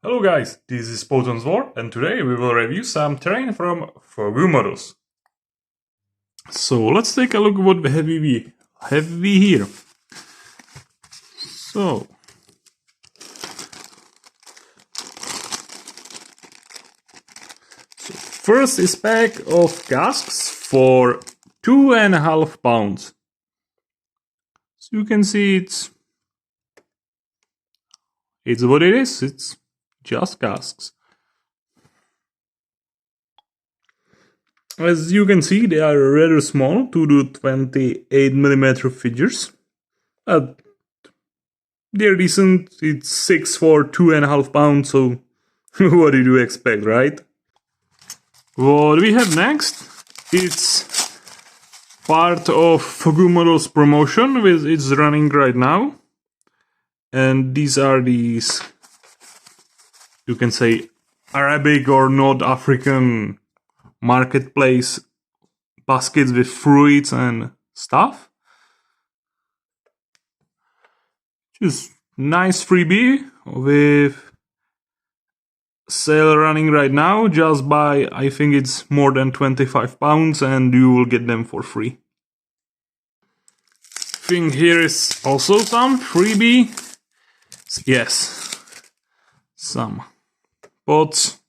Hello guys, this is Poton's War, and today we will review some terrain from Fogou models. So let's take a look at what have we here. So first is pack of casks for 2.5 pounds. So you can see it's what it is. It's just casks. As you can see, they are rather small, 2 to 28mm figures. They're decent. It's 6 for 2.5 pounds, so what did you expect, right? What we have next, it's part of Fogou Models promotion, which it's running right now. And these are these, you can say, Arabic or North African marketplace baskets with fruits and stuff. Just nice freebie with sale running right now. Just buy, I think it's more than 25 pounds and you will get them for free. I think here is also some freebie. Yes, some pots.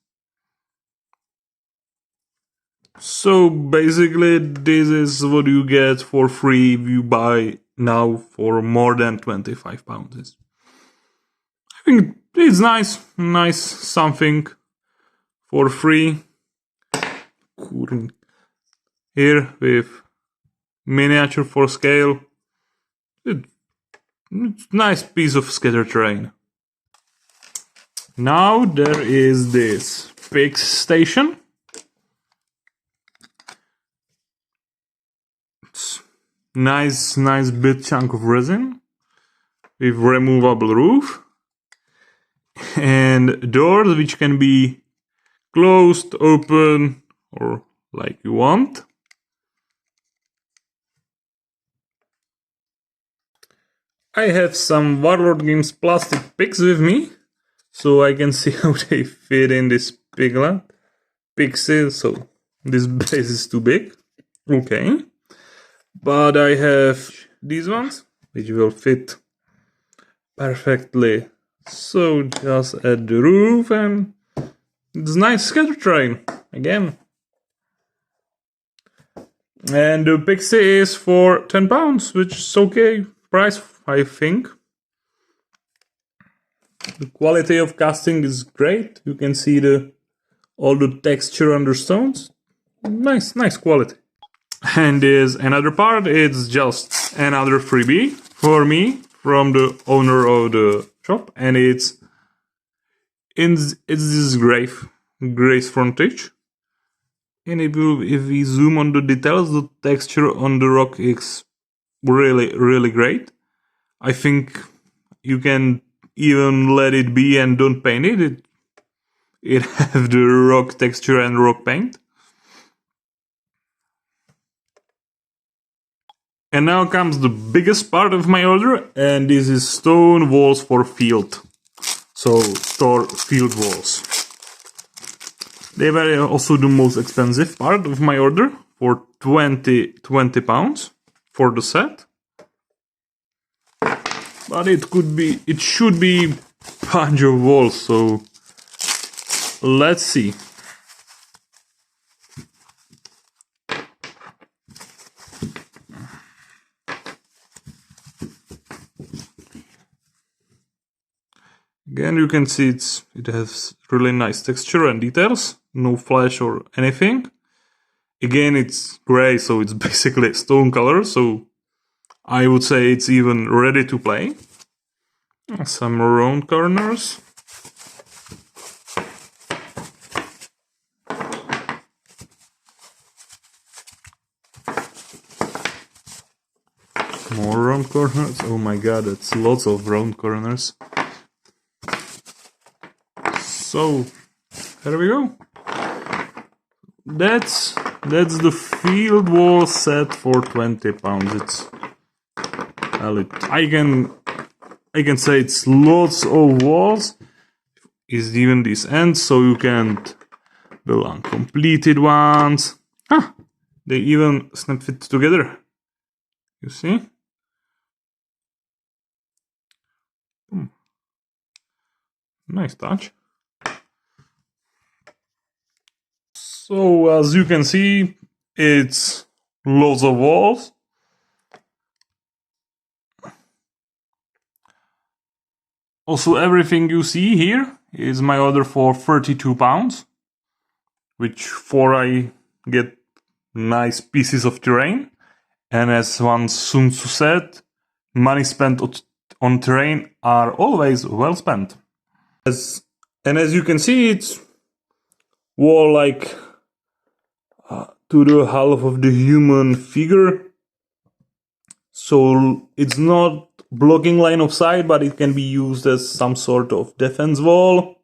So basically this is what you get for free if you buy now for more than 25 pounds. I think it's nice something for free. Here with miniature for scale. It's nice piece of scatter terrain. Now there is this pig station. Nice big chunk of resin with removable roof and doors which can be closed, open, or like you want. I have some Warlord Games plastic pigs with me, so I can see how they fit in this pixie. So this base is too big. Okay. But I have these ones, which will fit perfectly. So just add the roof and it's nice scatter terrain again. And the pixie is for 10 pounds, which is okay price, I think. The quality of casting is great. You can see all the texture on the stones. Nice quality. And there's another part, it's just another freebie for me from the owner of the shop, and it's this grace frontage. And if we zoom on the details, the texture on the rock is really great. I think you can even let it be and don't paint it. It have the rock texture and rock paint. And now comes the biggest part of my order, and this is stone walls for field. So, store field walls. They were also the most expensive part of my order, for 20 pounds for the set. But it should be bunch of walls, so let's see. Again, you can see it has really nice texture and details, no flash or anything. Again, it's gray, so it's basically stone color, so I would say it's even ready to play. Some round corners. More round corners. Oh my god, that's lots of round corners. So, here we go. That's the field wall set for 20 pounds. I can say it's lots of walls. is even this end, so you can't build uncompleted ones. Ah, they even snap fit together. You see? Nice touch. So as you can see, it's loads of walls. Also, everything you see here is my order for £32, which for I get nice pieces of terrain. And as one Sun Tzu said, money spent on terrain are always well spent. As you can see, it's wall like to the half of the human figure. So it's not blocking line of sight, but it can be used as some sort of defense wall.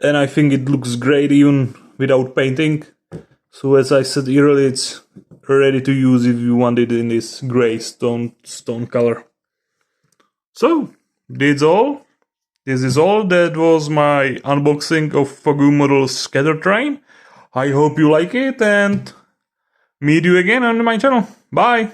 And I think it looks great even without painting. So as I said earlier, it's ready to use if you want it in this gray stone color. So this is all. That was my unboxing of Fogou Model's Scatter Train. I hope you like it and meet you again on my channel. Bye!